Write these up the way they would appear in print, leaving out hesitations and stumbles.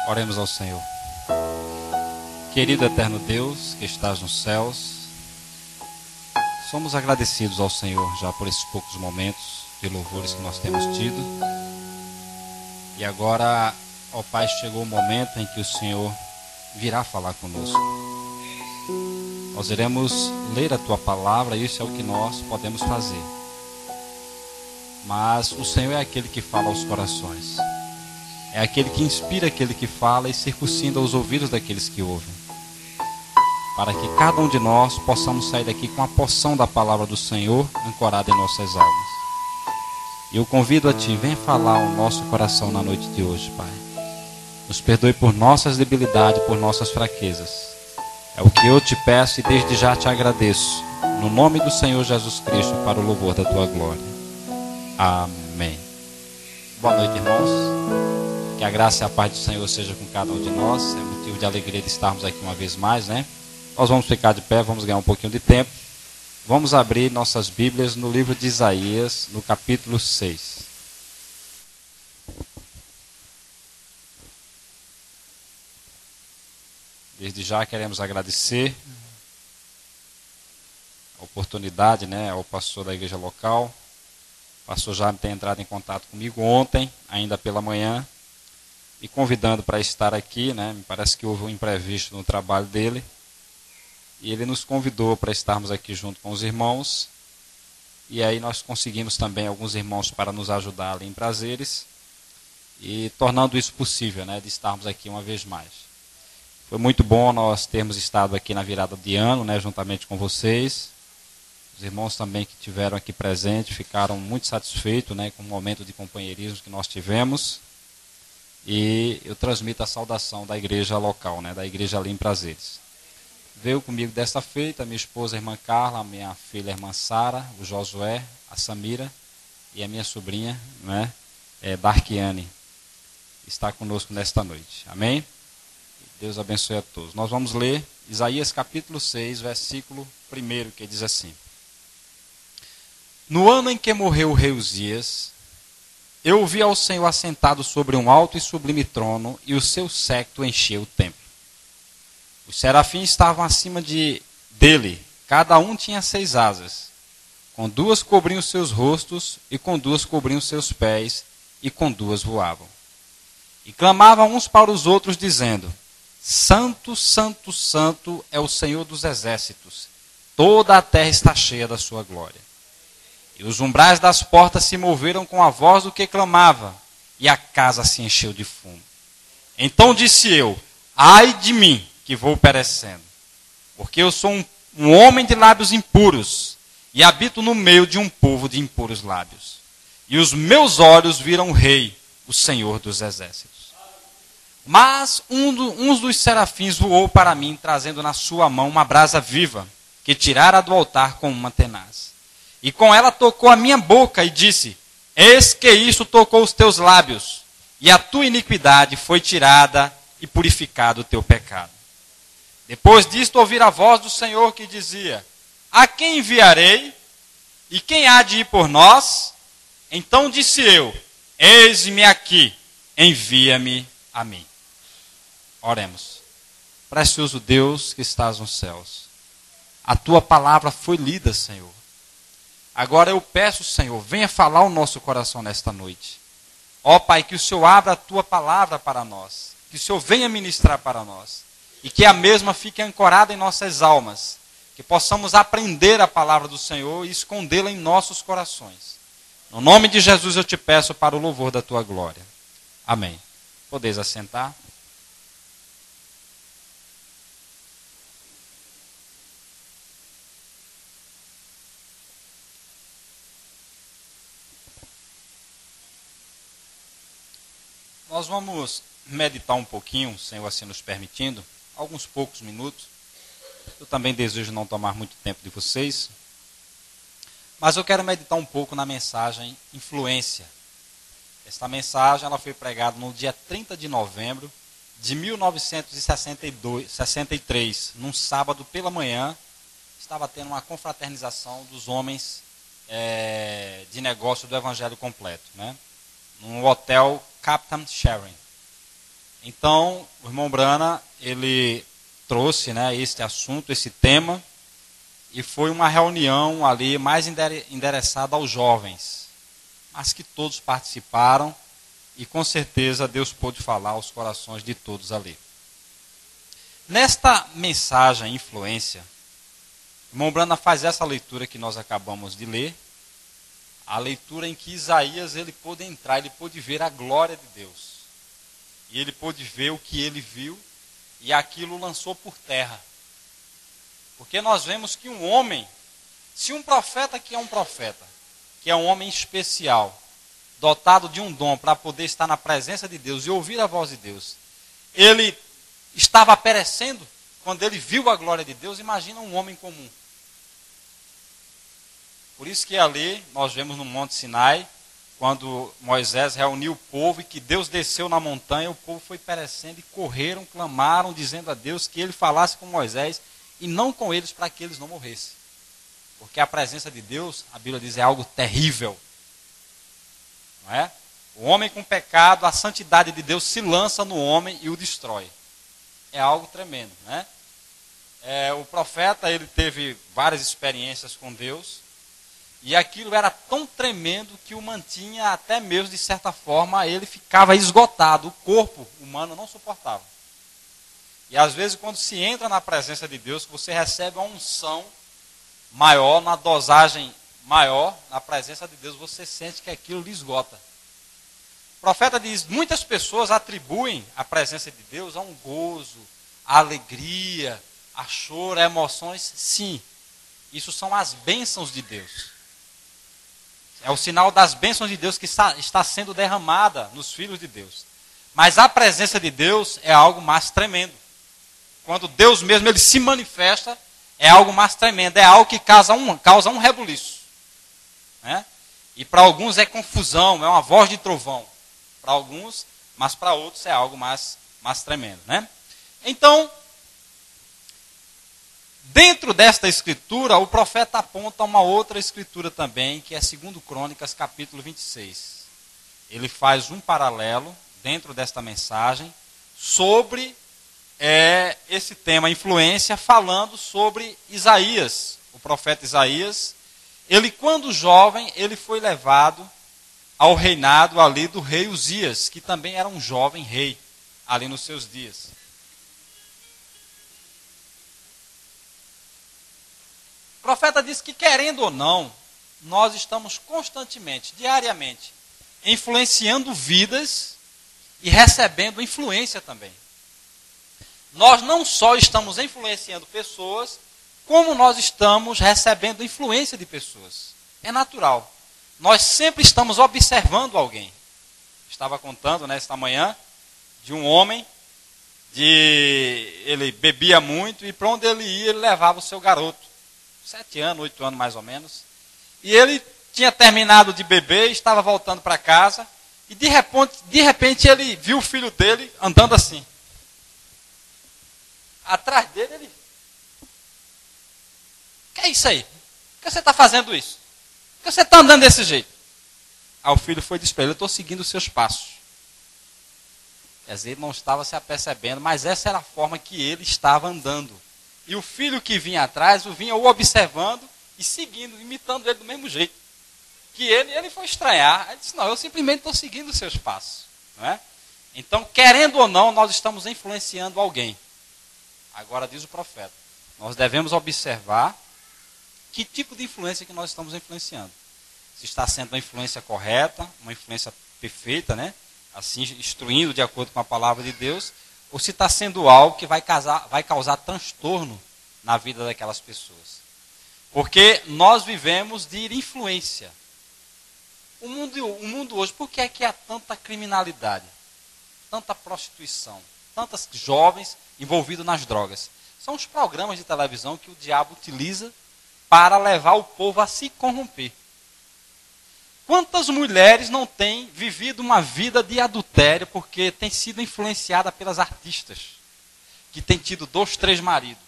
Oremos ao Senhor. Querido eterno Deus, que estás nos céus, somos agradecidos ao Senhor já por esses poucos momentos de louvores que nós temos tido. E agora, ó Pai, chegou o momento em que o Senhor virá falar conosco. Nós iremos ler a Tua palavra, e isso é o que nós podemos fazer. Mas o Senhor é aquele que fala aos corações. É aquele que inspira aquele que fala e circuncida os ouvidos daqueles que ouvem. Para que cada um de nós possamos sair daqui com a porção da palavra do Senhor ancorada em nossas almas. E eu convido a Ti, vem falar ao nosso coração na noite de hoje, Pai. Nos perdoe por nossas debilidades, por nossas fraquezas. É o que eu te peço e desde já te agradeço. No nome do Senhor Jesus Cristo, para o louvor da Tua glória. Amém. Boa noite, irmãos. Que a graça e a paz do Senhor seja com cada um de nós. É motivo de alegria de estarmos aqui uma vez mais, né? Nós vamos ficar de pé, vamos ganhar um pouquinho de tempo. Vamos abrir nossas Bíblias no livro de Isaías, no capítulo 6. Desde já queremos agradecer a oportunidade, né, ao pastor da igreja local. O pastor já tem entrado em contato comigo ontem, ainda pela manhã, me convidando para estar aqui, né? Me parece que houve um imprevisto no trabalho dele. E ele nos convidou para estarmos aqui junto com os irmãos. E aí nós conseguimos também alguns irmãos para nos ajudar ali em prazeres. E tornando isso possível, né, de estarmos aqui uma vez mais. Foi muito bom nós termos estado aqui na virada de ano, né, juntamente com vocês. Os irmãos também que tiveram aqui presente ficaram muito satisfeitos, né, com o momento de companheirismo que nós tivemos. E eu transmito a saudação da igreja local, né, da igreja ali em Prazeres. Veio comigo desta feita a minha esposa, a irmã Carla, a minha filha, a irmã Sara, o Josué, a Samira e a minha sobrinha, né, Darkiane, está conosco nesta noite. Amém? Deus abençoe a todos. Nós vamos ler Isaías capítulo 6, versículo 1, que diz assim: No ano em que morreu o rei Uzias, eu vi ao Senhor assentado sobre um alto e sublime trono, e o seu séquito encheu o templo. Os serafins estavam acima dele, cada um tinha 6 asas. Com 2 cobriam seus rostos, e com 2 cobriam seus pés, e com 2 voavam. E clamavam uns para os outros, dizendo: Santo, Santo, Santo é o Senhor dos exércitos, toda a terra está cheia da sua glória. E os umbrais das portas se moveram com a voz do que clamava, e a casa se encheu de fumo. Então disse eu: ai de mim, que vou perecendo, porque eu sou um homem de lábios impuros, e habito no meio de um povo de impuros lábios. E os meus olhos viram o Rei, o Senhor dos exércitos. Mas um dos serafins voou para mim, trazendo na sua mão uma brasa viva, que tirara do altar com uma tenaz. E com ela tocou a minha boca e disse: Eis que isto tocou os teus lábios, e a tua iniquidade foi tirada e purificado o teu pecado. Depois disto ouvi a voz do Senhor que dizia: A quem enviarei? E quem há de ir por nós? Então disse eu: Eis-me aqui, envia-me a mim. Oremos. Precioso Deus que estás nos céus, a tua palavra foi lida, Senhor. Agora eu peço, Senhor, venha falar o nosso coração nesta noite. Ó Pai, que o Senhor abra a tua palavra para nós, que o Senhor venha ministrar para nós, e que a mesma fique ancorada em nossas almas, que possamos aprender a palavra do Senhor e escondê-la em nossos corações. No nome de Jesus eu te peço para o louvor da tua glória. Amém. Podeis assentar. Nós vamos meditar um pouquinho, Senhor assim nos permitindo, alguns poucos minutos. Eu também desejo não tomar muito tempo de vocês, mas eu quero meditar um pouco na mensagem Influência. Esta mensagem ela foi pregada no dia 30 de novembro de 1963, num sábado pela manhã. Estava tendo uma confraternização dos homens de negócio do Evangelho Completo, né? Num hotel Captain Sharon. Então, o irmão Brana, ele trouxe, né, este assunto, esse tema, e foi uma reunião ali mais endereçada aos jovens, mas que todos participaram, e com certeza Deus pôde falar aos corações de todos ali. Nesta mensagem, influência, o irmão Brana faz essa leitura que nós acabamos de ler, a leitura em que Isaías ele pôde entrar, ele pôde ver a glória de Deus. E ele pôde ver o que ele viu, e aquilo lançou por terra. Porque nós vemos que um homem, se um profeta que é um profeta, que é um homem especial, dotado de um dom para poder estar na presença de Deus e ouvir a voz de Deus, ele estava perecendo quando ele viu a glória de Deus, imagina um homem comum. Por isso que ali nós vemos no Monte Sinai, quando Moisés reuniu o povo e que Deus desceu na montanha, o povo foi perecendo e correram, clamaram, dizendo a Deus que ele falasse com Moisés e não com eles para que eles não morressem. Porque a presença de Deus, a Bíblia diz, é algo terrível. Não é? O homem com pecado, a santidade de Deus se lança no homem e o destrói. É algo tremendo, né? O profeta, ele teve várias experiências com Deus, e aquilo era tão tremendo que o mantinha até mesmo, de certa forma, ele ficava esgotado, o corpo humano não suportava. E às vezes quando se entra na presença de Deus, você recebe uma unção maior, uma dosagem maior, na presença de Deus, você sente que aquilo lhe esgota. O profeta diz, muitas pessoas atribuem a presença de Deus a um gozo, a alegria, a choro, a emoções. Sim, isso são as bênçãos de Deus. É o sinal das bênçãos de Deus que está sendo derramada nos filhos de Deus. Mas a presença de Deus é algo mais tremendo. Quando Deus mesmo ele se manifesta, é algo mais tremendo. É algo que causa um rebuliço. Né? E para alguns é confusão, é uma voz de trovão. Para alguns, mas para outros é algo mais tremendo. Né? Então, dentro desta escritura, o profeta aponta uma outra escritura também, que é 2 Crônicas, capítulo 26. Ele faz um paralelo, dentro desta mensagem, sobre esse tema, influência, falando sobre Isaías, o profeta Isaías. Ele, quando jovem, ele foi levado ao reinado ali do rei Uzias, que também era um jovem rei, ali nos seus dias. O profeta diz que, querendo ou não, nós estamos constantemente, diariamente, influenciando vidas e recebendo influência também. Nós não só estamos influenciando pessoas, como nós estamos recebendo influência de pessoas. É natural. Nós sempre estamos observando alguém. Estava contando nesta manhã de um homem, ele bebia muito e para onde ele ia, ele levava o seu garoto. 7 anos, 8 anos mais ou menos. E ele tinha terminado de beber, estava voltando para casa, e de repente ele viu o filho dele andando assim. Atrás dele, ele... O que é isso aí? Por que você está fazendo isso? Por que você está andando desse jeito? Aí o filho foi dizer para ele, eu estou seguindo os seus passos. Quer dizer, ele não estava se apercebendo, mas essa era a forma que ele estava andando. E o filho que vinha atrás, vinha o observando e seguindo, imitando ele do mesmo jeito. Que ele foi estranhar. Ele disse, não, eu simplesmente estou seguindo os seus passos. Não é? Então, querendo ou não, nós estamos influenciando alguém. Agora diz o profeta, nós devemos observar que tipo de influência que nós estamos influenciando. Se está sendo uma influência correta, uma influência perfeita, né? Assim, instruindo de acordo com a palavra de Deus, ou se está sendo algo que vai causar transtorno na vida daquelas pessoas. Porque nós vivemos de influência. O mundo hoje, por que é que há tanta criminalidade? Tanta prostituição? Tantos jovens envolvidos nas drogas? São os programas de televisão que o diabo utiliza para levar o povo a se corromper. Quantas mulheres não têm vivido uma vida de adultério porque têm sido influenciadas pelas artistas, que têm tido 2, 3 maridos?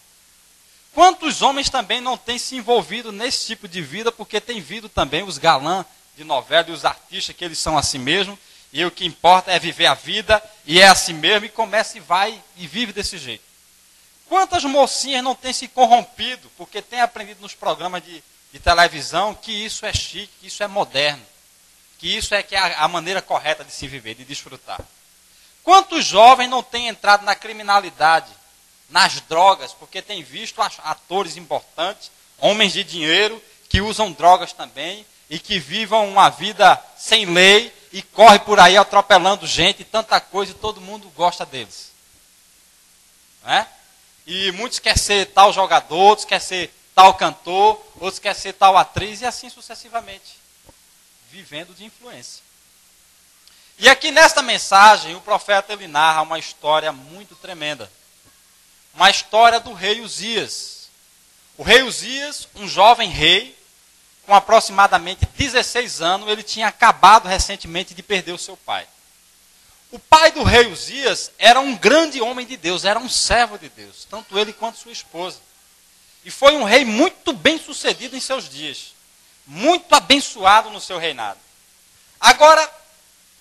Quantos homens também não têm se envolvido nesse tipo de vida porque têm vindo também os galãs de novela e os artistas, que eles são assim mesmo, e o que importa é viver a vida, e é assim mesmo, e começa e vai e vive desse jeito. Quantas mocinhas não têm se corrompido, porque têm aprendido nos programas de televisão que isso é chique, que isso é moderno, que isso é a maneira correta de se viver, de desfrutar. Quantos jovens não têm entrado na criminalidade, nas drogas, porque têm visto atores importantes, homens de dinheiro, que usam drogas também, e que vivam uma vida sem lei, e corre por aí atropelando gente, e tanta coisa, e todo mundo gosta deles. Não é? E muitos querem ser tal jogador, outros querem ser tal cantor, outros querem ser tal atriz, e assim sucessivamente, vivendo de influência. E aqui nesta mensagem, o profeta ele narra uma história muito tremenda. Uma história do rei Uzias. O rei Uzias, um jovem rei, com aproximadamente 16 anos, ele tinha acabado recentemente de perder o seu pai. O pai do rei Uzias era um grande homem de Deus, era um servo de Deus, tanto ele quanto sua esposa. E foi um rei muito bem sucedido em seus dias, muito abençoado no seu reinado. Agora,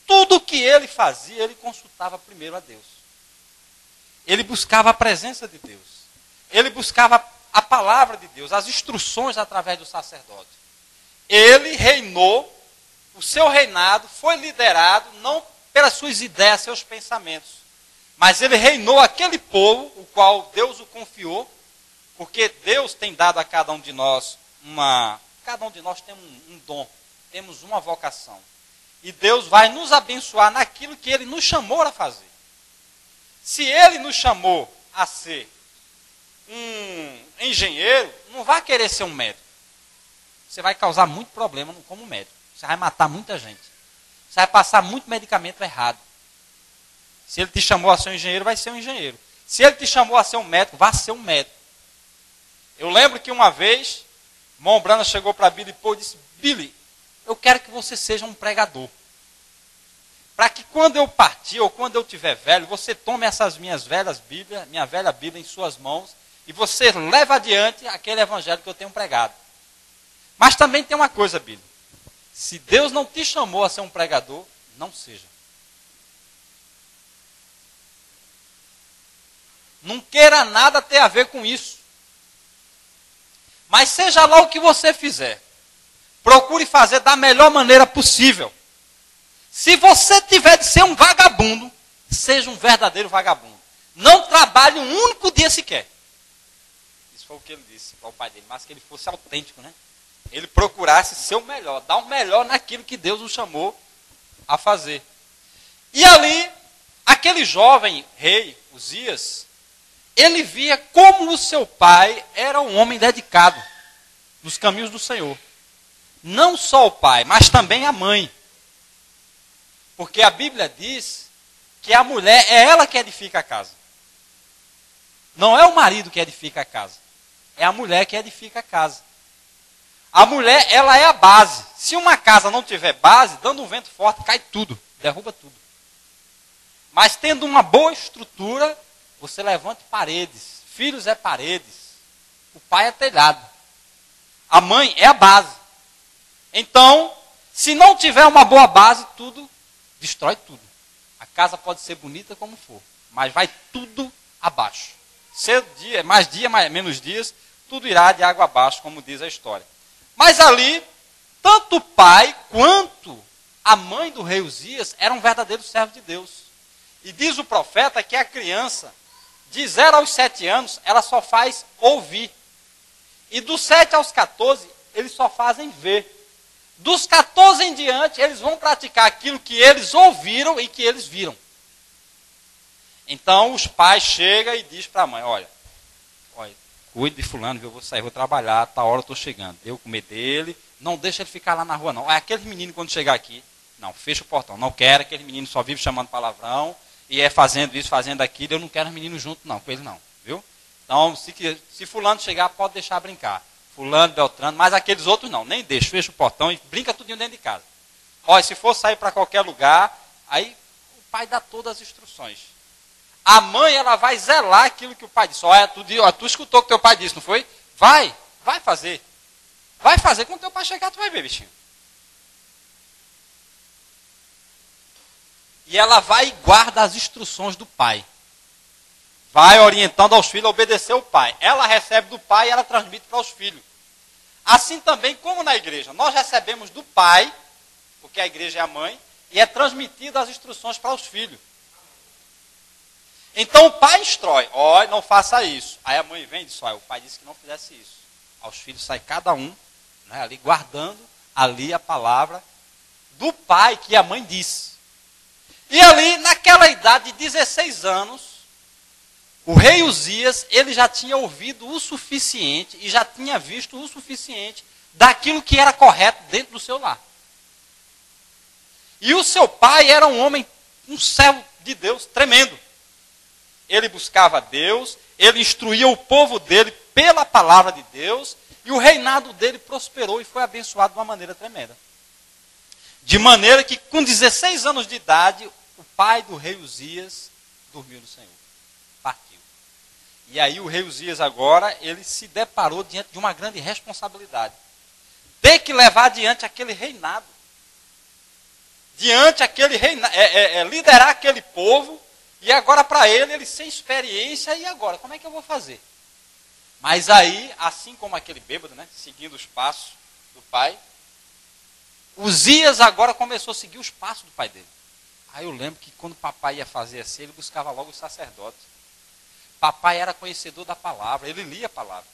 tudo o que ele fazia, ele consultava primeiro a Deus. Ele buscava a presença de Deus. Ele buscava a palavra de Deus, as instruções através do sacerdote. Ele reinou, o seu reinado foi liderado não pelas suas ideias, seus pensamentos, mas ele reinou aquele povo, o qual Deus o confiou, porque Deus tem dado a cada um de nós cada um de nós tem um dom, temos uma vocação. E Deus vai nos abençoar naquilo que Ele nos chamou a fazer. Se Ele nos chamou a ser um engenheiro, não vai querer ser um médico. Você vai causar muito problema como médico. Você vai matar muita gente. Você vai passar muito medicamento errado. Se Ele te chamou a ser um engenheiro, vai ser um engenheiro. Se Ele te chamou a ser um médico, vai ser um médico. Eu lembro que uma vez, Mão Brana chegou para Billy Paul e disse: Billy, eu quero que você seja um pregador. Para que quando eu partir ou quando eu tiver velho, você tome essas minha velha Bíblia em suas mãos e você leva adiante aquele evangelho que eu tenho pregado. Mas também tem uma coisa, Billy. Se Deus não te chamou a ser um pregador, não seja. Não queira nada ter a ver com isso. Mas seja lá o que você fizer, procure fazer da melhor maneira possível. Se você tiver de ser um vagabundo, seja um verdadeiro vagabundo. Não trabalhe um único dia sequer. Isso foi o que ele disse para o pai dele, mas que ele fosse autêntico, né? Ele procurasse ser o melhor, dar o melhor naquilo que Deus o chamou a fazer. E ali, aquele jovem rei, Uzias, ele via como o seu pai era um homem dedicado nos caminhos do Senhor. Não só o pai, mas também a mãe. Porque a Bíblia diz que a mulher é ela que edifica a casa. Não é o marido que edifica a casa. É a mulher que edifica a casa. A mulher, ela é a base. Se uma casa não tiver base, dando um vento forte, cai tudo, derruba tudo. Mas tendo uma boa estrutura, você levanta paredes. Filhos é paredes. O pai é telhado. A mãe é a base. Então, se não tiver uma boa base, tudo destrói tudo. A casa pode ser bonita como for, mas vai tudo abaixo. Mais dia, menos dias, tudo irá de água abaixo, como diz a história. Mas ali, tanto o pai quanto a mãe do rei Uzias eram verdadeiros servos de Deus. E diz o profeta que a criança, de 0 aos 7 anos, ela só faz ouvir. E dos 7 aos 14, eles só fazem ver. Dos 14 em diante, eles vão praticar aquilo que eles ouviram e que eles viram. Então, os pais chegam e dizem para a mãe: olha, cuide de fulano, eu vou sair, vou trabalhar, tá hora eu estou chegando. Deu comer dele, não deixa ele ficar lá na rua, não. Aquele menino, quando chegar aqui, não, fecha o portão. Não quero, aquele menino só vive chamando palavrão, e é fazendo isso, fazendo aquilo, eu não quero os meninos junto, não, com ele não, viu? Então, se fulano chegar, pode deixar brincar. Fulano, Beltrano, mas aqueles outros não, nem deixa, fecha o portão e brinca tudinho dentro de casa. Olha, se for sair para qualquer lugar, aí o pai dá todas as instruções. A mãe, ela vai zelar aquilo que o pai disse. Olha, tu escutou o que teu pai disse, não foi? Vai fazer. Vai fazer, quando teu pai chegar, tu vai ver, bichinho. e ela vai e guarda as instruções do pai. Vai orientando aos filhos a obedecer o pai. Ela recebe do pai e ela transmite para os filhos. Assim também como na igreja. Nós recebemos do pai, porque a igreja é a mãe, e é transmitida as instruções para os filhos. Então o pai instrui, ó, não faça isso. Aí a mãe vem e diz, ó, o pai disse que não fizesse isso. Aos filhos sai cada um, né, ali guardando ali a palavra do pai que a mãe disse. E ali, naquela idade de 16 anos, o rei Uzias, ele já tinha ouvido o suficiente e já tinha visto o suficiente daquilo que era correto dentro do seu lar. E o seu pai era um homem, um servo de Deus tremendo. Ele buscava Deus, ele instruía o povo dele pela palavra de Deus, e o reinado dele prosperou e foi abençoado de uma maneira tremenda. De maneira que, com 16 anos de idade, o pai do rei Uzias dormiu no Senhor. Partiu. E aí o rei Uzias agora, ele se deparou diante de uma grande responsabilidade. Ter que levar adiante aquele reinado. Diante aquele reinado, liderar aquele povo, e agora para ele sem experiência, e agora, como é que eu vou fazer? Mas aí, assim como aquele bêbado, né, seguindo os passos do pai, Uzias agora começou a seguir os passos do pai dele. Aí eu lembro que quando o papai ia fazer assim, ele buscava logo o sacerdote. Papai era conhecedor da palavra, ele lia a palavra.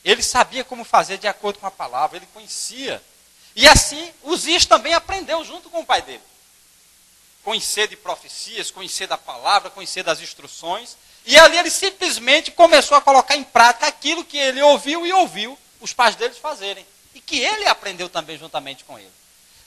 Ele sabia como fazer de acordo com a palavra, ele conhecia. E assim, Uzias também aprendeu junto com o pai dele. Conhecer de profecias, conhecer da palavra, conhecer das instruções. E ali ele simplesmente começou a colocar em prática aquilo que ele ouviu e ouviu os pais deles fazerem. E que ele aprendeu também juntamente com ele.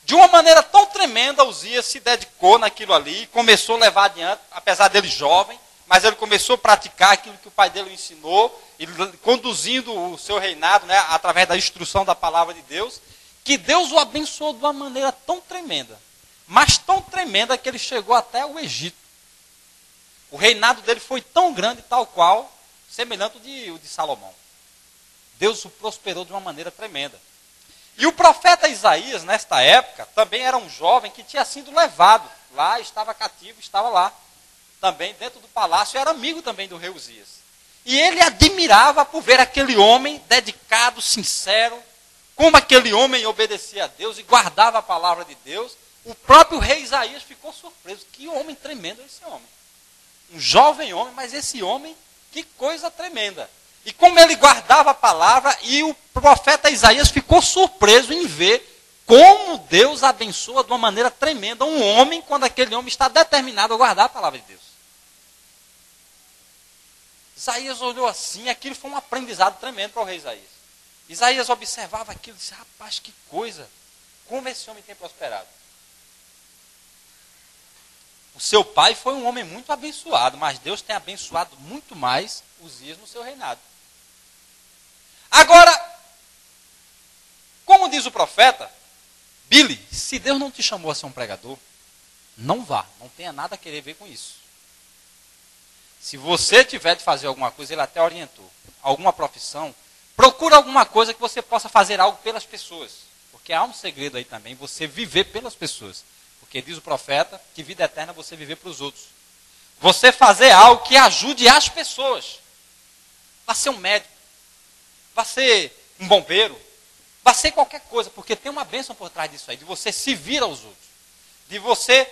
De uma maneira tão tremenda, Uzias se dedicou naquilo ali, começou a levar adiante, apesar dele jovem, mas ele começou a praticar aquilo que o pai dele ensinou, e conduzindo o seu reinado, né, através da instrução da palavra de Deus, que Deus o abençoou de uma maneira tão tremenda, mas tão tremenda que ele chegou até o Egito. O reinado dele foi tão grande, tal qual, semelhante ao de Salomão. Deus o prosperou de uma maneira tremenda. E o profeta Isaías, nesta época, também era um jovem que tinha sido levado lá, estava cativo, estava lá, também dentro do palácio, era amigo também do rei Uzias. E ele admirava por ver aquele homem dedicado, sincero, como aquele homem obedecia a Deus e guardava a palavra de Deus. O próprio rei Isaías ficou surpreso. Que homem tremendo é esse homem. Um jovem homem, mas esse homem, que coisa tremenda. E como ele guardava a palavra, e o profeta Isaías ficou surpreso em ver como Deus abençoa de uma maneira tremenda um homem, quando aquele homem está determinado a guardar a palavra de Deus. Isaías olhou assim, aquilo foi um aprendizado tremendo para o rei Isaías. Isaías observava aquilo e disse, rapaz, que coisa, como esse homem tem prosperado. O seu pai foi um homem muito abençoado, mas Deus tem abençoado muito mais Uzias no seu reinado. Agora, como diz o profeta, Billy, se Deus não te chamou a ser um pregador, não vá, não tenha nada a querer ver com isso. Se você tiver de fazer alguma coisa, ele até orientou, alguma profissão, procura alguma coisa que você possa fazer algo pelas pessoas. Porque há um segredo aí também, você viver pelas pessoas. Porque diz o profeta que vida eterna é você viver para os outros. Você fazer algo que ajude as pessoas. Vá ser um médico, vá ser um bombeiro, vá ser qualquer coisa, porque tem uma bênção por trás disso aí, de você se vir aos outros. De você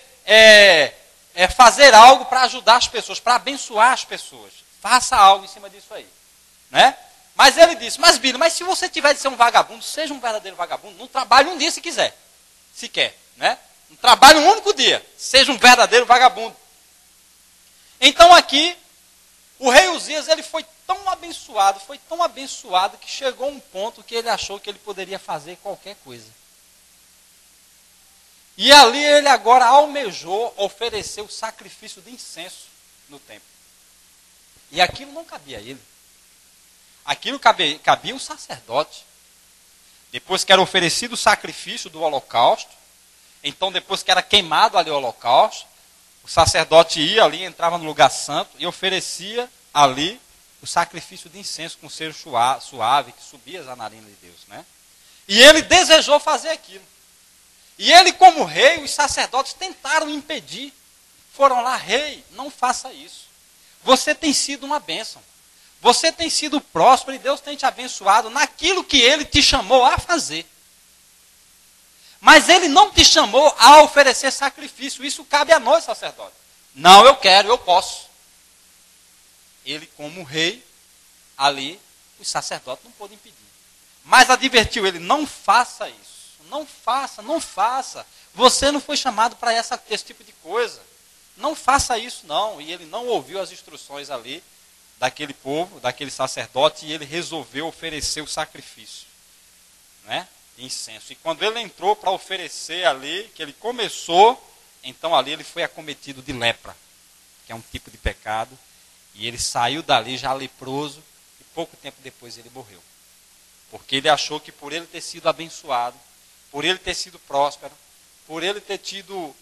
fazer algo para ajudar as pessoas, para abençoar as pessoas. Faça algo em cima disso aí. Né? Mas ele disse, mas Billy, mas se você tiver de ser um vagabundo, seja um verdadeiro vagabundo, não trabalhe um dia se quiser. Se quer, né? Não trabalhe um único dia, seja um verdadeiro vagabundo. Então aqui, o rei Uzias, ele foi tão abençoado que chegou a um ponto que ele achou que ele poderia fazer qualquer coisa. E ali ele agora almejou oferecer o sacrifício de incenso no templo. E aquilo não cabia a ele. Aquilo cabia o sacerdote. Depois que era oferecido o sacrifício do holocausto, então depois que era queimado ali o holocausto, o sacerdote ia ali, entrava no lugar santo e oferecia ali o sacrifício de incenso com cheiro suave que subia as narinas de Deus. Né? E ele desejou fazer aquilo. E ele, como rei, os sacerdotes tentaram impedir. foram lá, rei, não faça isso. Você tem sido uma bênção. Você tem sido próspero e Deus tem te abençoado naquilo que Ele te chamou a fazer. Mas Ele não te chamou a oferecer sacrifício. Isso cabe a nós, sacerdotes. Não, eu quero, eu posso. Ele, como rei, ali, os sacerdotes não podem impedir. Mas advertiu ele, não faça isso. Não faça, não faça. Você não foi chamado para esse tipo de coisa. Não faça isso, não. E ele não ouviu as instruções ali daquele povo, daquele sacerdote, e ele resolveu oferecer o sacrifício, né, de incenso. E quando ele entrou para oferecer ali, que ele começou, então ali ele foi acometido de lepra, que é um tipo de pecado, e ele saiu dali já leproso, e pouco tempo depois ele morreu. Porque ele achou que por ele ter sido abençoado, por ele ter sido próspero, por ele ter tido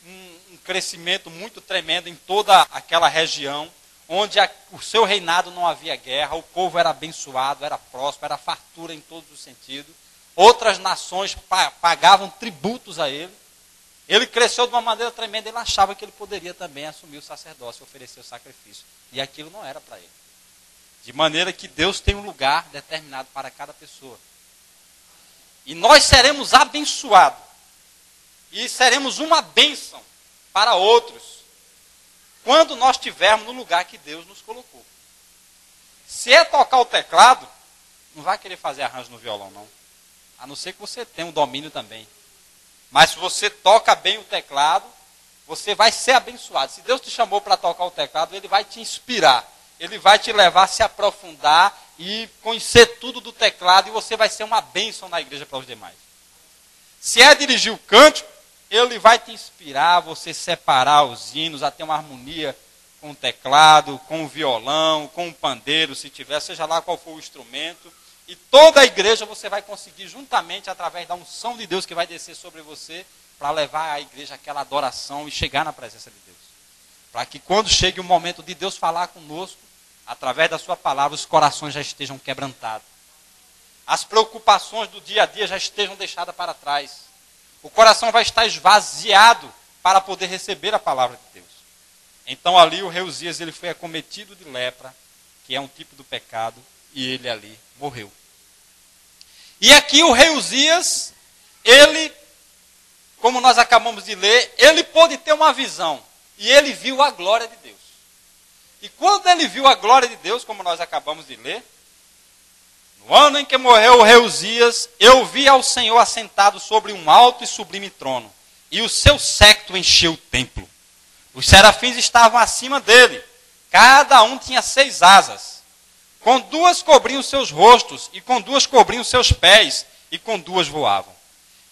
um crescimento muito tremendo em toda aquela região, onde o seu reinado não havia guerra, o povo era abençoado, era próspero, era fartura em todos os sentidos. Outras nações pagavam tributos a ele. Ele cresceu de uma maneira tremenda, ele achava que ele poderia também assumir o sacerdócio, oferecer o sacrifício. E aquilo não era para ele. De maneira que Deus tem um lugar determinado para cada pessoa. E nós seremos abençoados. E seremos uma bênção para outros. Quando nós estivermos no lugar que Deus nos colocou. Se é tocar o teclado, não vai querer fazer arranjo no violão, não. A não ser que você tenha um domínio também. Mas se você toca bem o teclado, você vai ser abençoado. Se Deus te chamou para tocar o teclado, Ele vai te inspirar. Ele vai te levar a se aprofundar e conhecer tudo do teclado, e você vai ser uma bênção na igreja para os demais. Se é dirigir o cântico, Ele vai te inspirar a você separar os hinos, a ter uma harmonia com o teclado, com o violão, com o pandeiro, se tiver, seja lá qual for o instrumento. E toda a igreja você vai conseguir juntamente, através da unção de Deus que vai descer sobre você, para levar à igreja aquela adoração e chegar na presença de Deus. Para que quando chegue o momento de Deus falar conosco, através da sua palavra, os corações já estejam quebrantados. As preocupações do dia a dia já estejam deixadas para trás. O coração vai estar esvaziado para poder receber a palavra de Deus. Então ali o rei Uzias, ele foi acometido de lepra, que é um tipo do pecado, e ele ali morreu. E aqui o rei Uzias, ele, como nós acabamos de ler, ele pôde ter uma visão, e ele viu a glória de Deus. E quando ele viu a glória de Deus, como nós acabamos de ler, no ano em que morreu o rei Uzias, eu vi ao Senhor assentado sobre um alto e sublime trono, e o seu séquito encheu o templo. Os serafins estavam acima dele, cada um tinha 6 asas. Com 2 cobriam seus rostos, e com 2 cobriam seus pés, e com 2 voavam.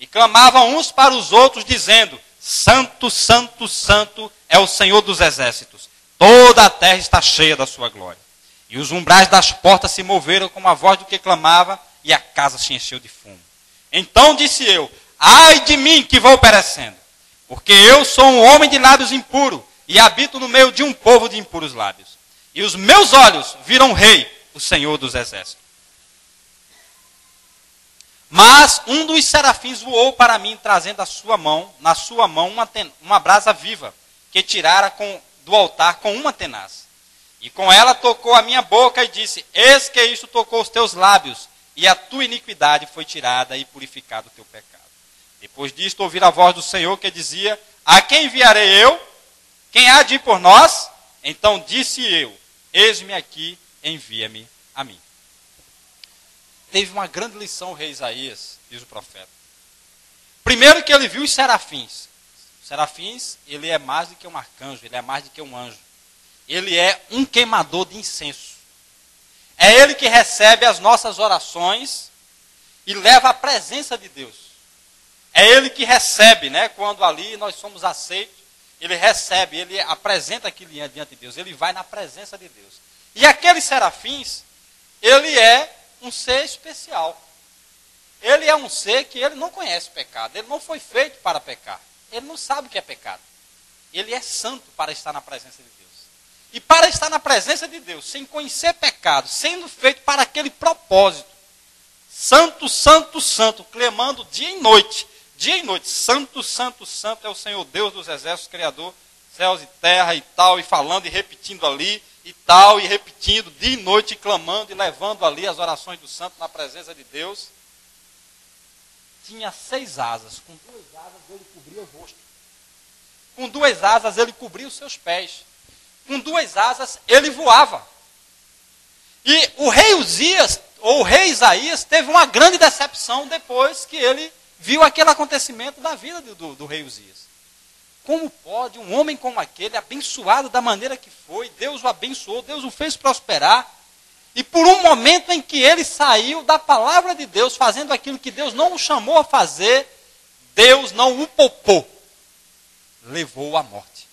E clamavam uns para os outros, dizendo, Santo, Santo, Santo é o Senhor dos exércitos. Toda a terra está cheia da sua glória. E os umbrais das portas se moveram como a voz do que clamava, e a casa se encheu de fumo. Então disse eu, ai de mim que vou perecendo, porque eu sou um homem de lábios impuros, e habito no meio de um povo de impuros lábios. E os meus olhos viram o rei, o Senhor dos exércitos. Mas um dos serafins voou para mim, trazendo na sua mão uma brasa viva, que tirara do altar com uma tenaz. E com ela tocou a minha boca e disse, eis que isto tocou os teus lábios, e a tua iniquidade foi tirada e purificado o teu pecado. Depois disto ouvi a voz do Senhor que dizia, a quem enviarei eu? Quem há de ir por nós? Então disse eu, eis-me aqui, envia-me a mim. Teve uma grande lição o rei Isaías, diz o profeta. Primeiro que ele viu os serafins. Os serafins, ele é mais do que um arcanjo, ele é mais do que um anjo. Ele é um queimador de incenso. É ele que recebe as nossas orações e leva a presença de Deus. É ele que recebe, né? Quando ali nós somos aceitos, ele recebe, ele apresenta aquilo diante de Deus. Ele vai na presença de Deus. E aqueles serafins, ele é um ser especial. Ele é um ser que ele não conhece pecado. Ele não foi feito para pecar. Ele não sabe o que é pecado. Ele é santo para estar na presença de Deus. E para estar na presença de Deus, sem conhecer pecado, sendo feito para aquele propósito. Santo, santo, santo, clamando dia e noite. Dia e noite. Santo, santo, santo é o Senhor Deus dos exércitos, Criador céus e terra e tal, e falando e repetindo ali e tal, e repetindo dia e noite, e clamando e levando ali as orações do santo na presença de Deus. Tinha 6 asas, com 2 asas ele cobria o rosto. Com 2 asas ele cobria os seus pés. Com 2 asas ele voava. E o rei Uzias, ou o rei Isaías, teve uma grande decepção depois que ele viu aquele acontecimento da vida do rei Uzias. Como pode um homem como aquele, abençoado da maneira que foi, Deus o abençoou, Deus o fez prosperar, e por um momento em que ele saiu da palavra de Deus, fazendo aquilo que Deus não o chamou a fazer, Deus não o poupou, levou-o à morte.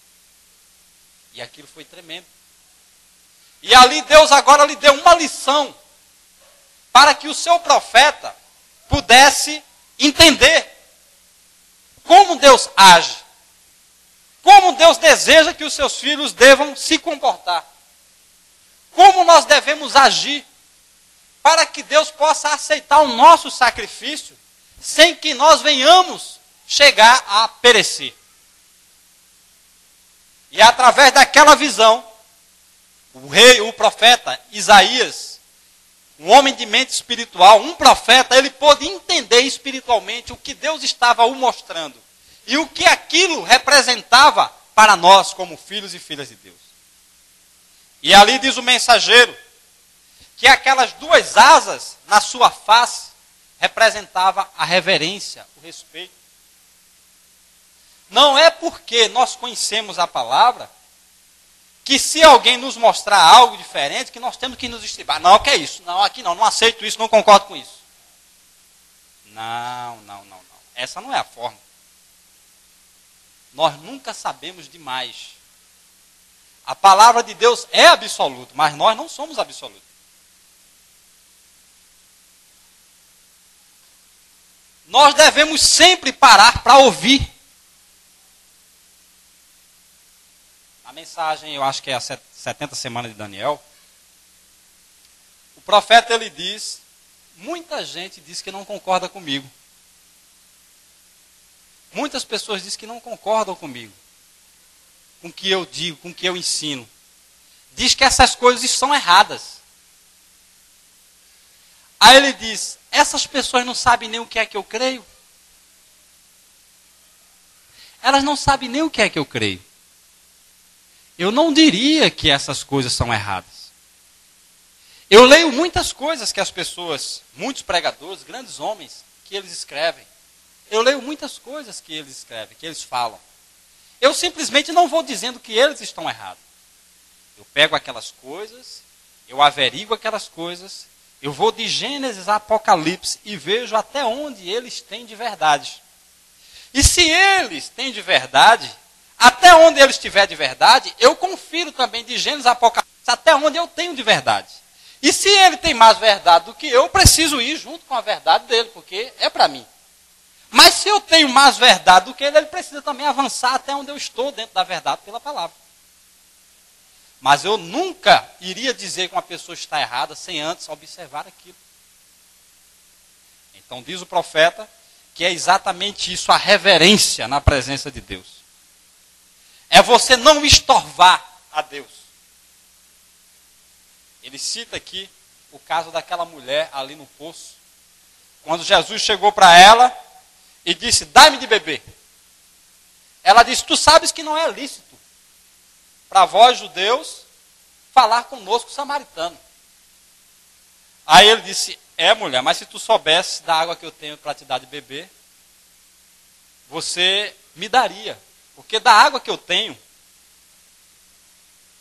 E aquilo foi tremendo. E ali Deus agora lhe deu uma lição, para que o seu profeta pudesse entender como Deus age, como Deus deseja que os seus filhos devam se comportar, como nós devemos agir, para que Deus possa aceitar o nosso sacrifício, sem que nós venhamos chegar a perecer. E através daquela visão, o profeta Isaías, um homem de mente espiritual, um profeta, ele pôde entender espiritualmente o que Deus estava o mostrando. E o que aquilo representava para nós como filhos e filhas de Deus. E ali diz o mensageiro, que aquelas 2 asas na sua face representava a reverência, o respeito. Não é porque nós conhecemos a palavra, que se alguém nos mostrar algo diferente, que nós temos que nos estribar. Não, que é isso? Não, aqui não aceito isso, não concordo com isso. Não. Essa não é a forma. Nós nunca sabemos demais. A palavra de Deus é absoluta, mas nós não somos absolutos. Nós devemos sempre parar para ouvir. A mensagem, eu acho que é a 70 semanas de Daniel, o profeta ele diz, muita gente diz que não concorda comigo. Muitas pessoas dizem que não concordam comigo, com o que eu digo, com o que eu ensino. Diz que essas coisas são erradas. Aí ele diz, essas pessoas não sabem nem o que é que eu creio. Elas não sabem nem o que é que eu creio. Eu não diria que essas coisas são erradas. Eu leio muitas coisas que as pessoas, muitos pregadores, grandes homens, que eles escrevem. Eu leio muitas coisas que eles escrevem, que eles falam. Eu simplesmente não vou dizendo que eles estão errados. Eu pego aquelas coisas, eu averiguo aquelas coisas, eu vou de Gênesis a Apocalipse e vejo até onde eles têm de verdade. E se eles têm de verdade, até onde eles tiver de verdade, eu confiro também de Gênesis a Apocalipse até onde eu tenho de verdade. E se ele tem mais verdade do que eu preciso ir junto com a verdade dele, porque é para mim. Mas se eu tenho mais verdade do que ele precisa também avançar até onde eu estou dentro da verdade pela palavra. Mas eu nunca iria dizer que uma pessoa está errada sem antes observar aquilo. Então diz o profeta que é exatamente isso, a reverência na presença de Deus. É você não estorvar a Deus. Ele cita aqui o caso daquela mulher ali no poço. Quando Jesus chegou para ela e disse, dá-me de beber. Ela disse, tu sabes que não é lícito para vós, judeus, falar conosco, samaritano. Aí ele disse, mulher, mas se tu soubesse da água que eu tenho para te dar de beber, você me daria. Porque da água que eu tenho,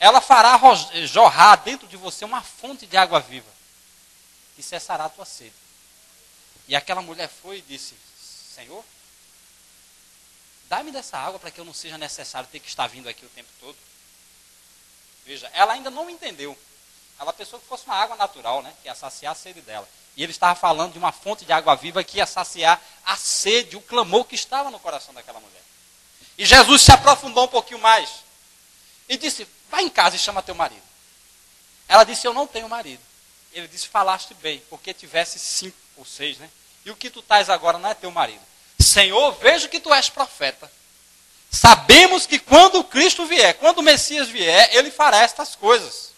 ela fará jorrar dentro de você uma fonte de água viva, que cessará a tua sede. E aquela mulher foi e disse, Senhor, dá-me dessa água para que eu não seja necessário ter que estar vindo aqui o tempo todo. Veja, ela ainda não entendeu. Ela pensou que fosse uma água natural, né, que ia saciar a sede dela. E ele estava falando de uma fonte de água viva que ia saciar a sede, o clamor que estava no coração daquela mulher. E Jesus se aprofundou um pouquinho mais. E disse, vai em casa e chama teu marido. Ela disse, eu não tenho marido. Ele disse, falaste bem, porque tivesse 5 ou 6, né? E o que tu estás agora não é teu marido. Senhor, vejo que tu és profeta. Sabemos que quando o Cristo vier, quando o Messias vier, ele fará estas coisas.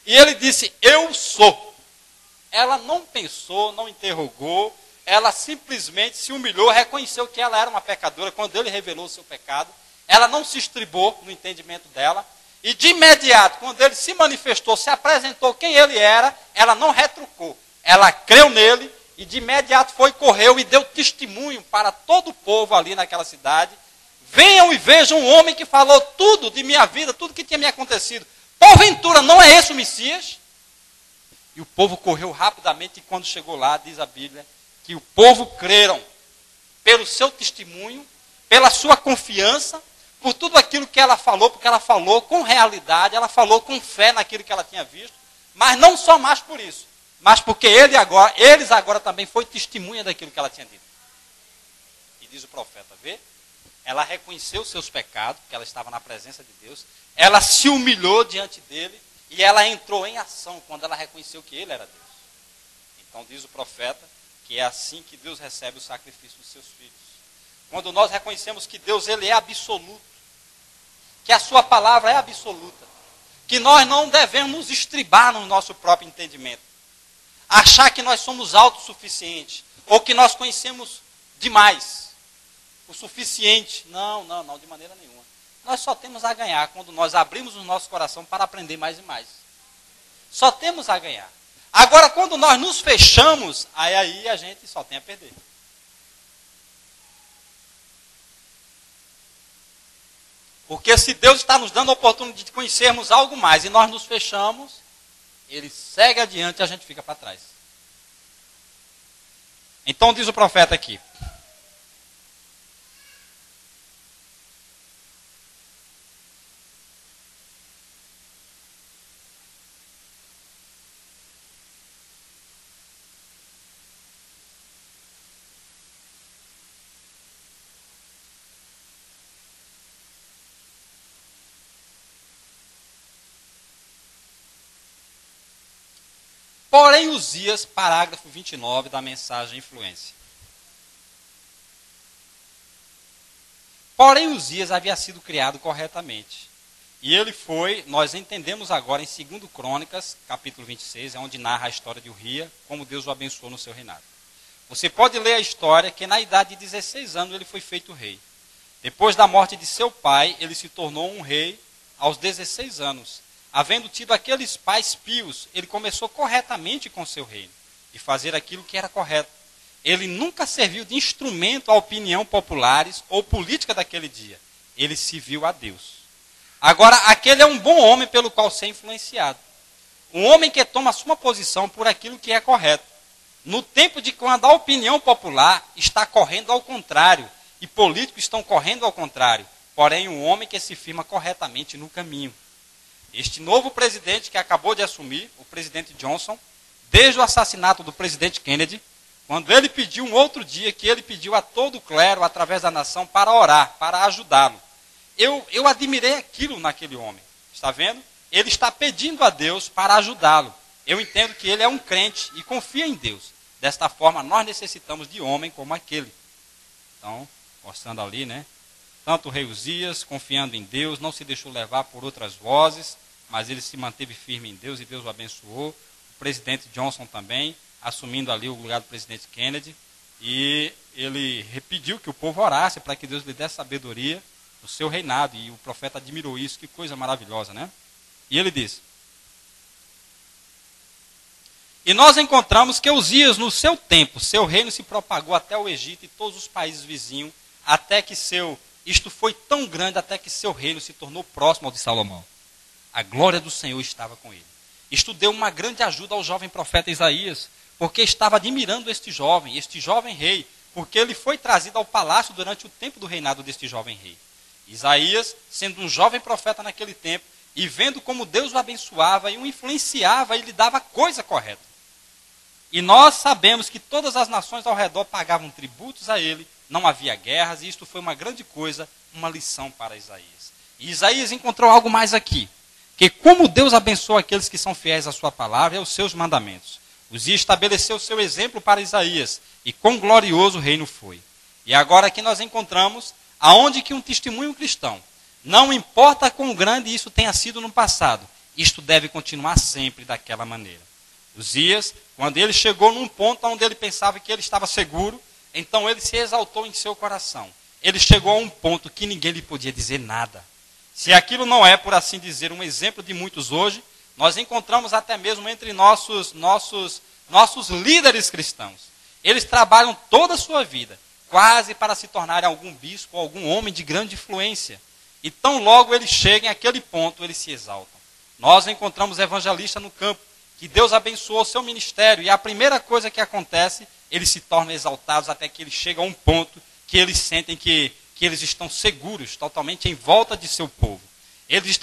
E ele disse, eu sou. Ela não pensou, não interrogou, ela simplesmente se humilhou, reconheceu que ela era uma pecadora quando ele revelou o seu pecado. Ela não se estribou no entendimento dela. E de imediato, quando ele se manifestou, se apresentou quem ele era, ela não retrucou. Ela creu nele e de imediato correu e deu testemunho para todo o povo ali naquela cidade. Venham e vejam um homem que falou tudo de minha vida, tudo que tinha me acontecido. Porventura, não é esse o Messias? E o povo correu rapidamente e quando chegou lá, diz a Bíblia, que o povo creram pelo seu testemunho, pela sua confiança, por tudo aquilo que ela falou, porque ela falou com realidade, ela falou com fé naquilo que ela tinha visto, mas não só mais por isso, mas porque eles agora também foi testemunha daquilo que ela tinha dito. E diz o profeta, vê? Ela reconheceu os seus pecados, porque ela estava na presença de Deus, ela se humilhou diante dele, e ela entrou em ação quando ela reconheceu que ele era Deus. Então diz o profeta que é assim que Deus recebe o sacrifício dos seus filhos. Quando nós reconhecemos que Deus ele é absoluto, que a sua palavra é absoluta, que nós não devemos nos estribar no nosso próprio entendimento, achar que nós somos autossuficientes, ou que nós conhecemos demais, o suficiente. Não, de maneira nenhuma. Nós só temos a ganhar quando nós abrimos o nosso coração para aprender mais e mais. Só temos a ganhar. Agora, quando nós nos fechamos, aí a gente só tem a perder. Porque se Deus está nos dando a oportunidade de conhecermos algo mais e nós nos fechamos, ele segue adiante e a gente fica para trás. Então diz o profeta aqui. Porém, Uzias, parágrafo 29 da mensagem Influência. Porém, Uzias havia sido criado corretamente. E ele foi, nós entendemos agora em 2 Crônicas, capítulo 26, é onde narra a história de Uria, como Deus o abençoou no seu reinado. Você pode ler a história que na idade de 16 anos ele foi feito rei. Depois da morte de seu pai, ele se tornou um rei aos 16 anos. Havendo tido aqueles pais pios, ele começou corretamente com seu reino, e fazer aquilo que era correto. Ele nunca serviu de instrumento à opinião populares ou política daquele dia. Ele serviu a Deus. Agora, aquele é um bom homem pelo qual ser influenciado. Um homem que toma a sua posição por aquilo que é correto. No tempo de quando a opinião popular está correndo ao contrário, e políticos estão correndo ao contrário, porém um homem que se firma corretamente no caminho. Este novo presidente que acabou de assumir, o presidente Johnson, desde o assassinato do presidente Kennedy, quando ele pediu um outro dia, que ele pediu a todo o clero, através da nação, para orar, para ajudá-lo. Eu admirei aquilo naquele homem, está vendo? Ele está pedindo a Deus para ajudá-lo. Eu entendo que ele é um crente e confia em Deus. Desta forma, nós necessitamos de homem como aquele. Então, mostrando ali, né? Tanto o rei Uzias, confiando em Deus, não se deixou levar por outras vozes, mas ele se manteve firme em Deus e Deus o abençoou. O presidente Johnson também, assumindo ali o lugar do presidente Kennedy, e ele pediu que o povo orasse para que Deus lhe desse sabedoria no seu reinado, e o profeta admirou isso, que coisa maravilhosa, né? E ele diz: e nós encontramos que Uzias, no seu tempo, seu reino se propagou até o Egito e todos os países vizinhos, até que isto foi tão grande até que seu reino se tornou próximo ao de Salomão. A glória do Senhor estava com ele. Isto deu uma grande ajuda ao jovem profeta Isaías, porque estava admirando este jovem rei, porque ele foi trazido ao palácio durante o tempo do reinado deste jovem rei. Isaías, sendo um jovem profeta naquele tempo, e vendo como Deus o abençoava e o influenciava e lhe dava a coisa correta. E nós sabemos que todas as nações ao redor pagavam tributos a ele, não havia guerras, e isto foi uma grande coisa, uma lição para Isaías. E Isaías encontrou algo mais aqui, que como Deus abençoa aqueles que são fiéis à sua palavra e aos seus mandamentos. Uzias estabeleceu seu exemplo para Isaías, e quão glorioso o reino foi. E agora aqui nós encontramos aonde que um testemunho cristão, não importa quão grande isso tenha sido no passado, isto deve continuar sempre daquela maneira. Uzias, quando ele chegou num ponto onde ele pensava que ele estava seguro, então ele se exaltou em seu coração. Ele chegou a um ponto que ninguém lhe podia dizer nada. Se aquilo não é, por assim dizer, um exemplo de muitos hoje, nós encontramos até mesmo entre nossos líderes cristãos. Eles trabalham toda a sua vida, quase para se tornarem algum bispo ou algum homem de grande influência. E tão logo eles chegam àquele ponto, eles se exaltam. Nós encontramos evangelistas no campo, que Deus abençoou o seu ministério, e a primeira coisa que acontece, eles se tornam exaltados até que eles chegam a um ponto que eles sentem que eles estão seguros, totalmente em volta de seu povo. Eles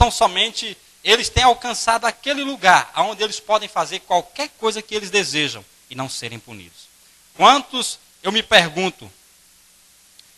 têm alcançado aquele lugar onde eles podem fazer qualquer coisa que eles desejam e não serem punidos. Quantos, eu me pergunto,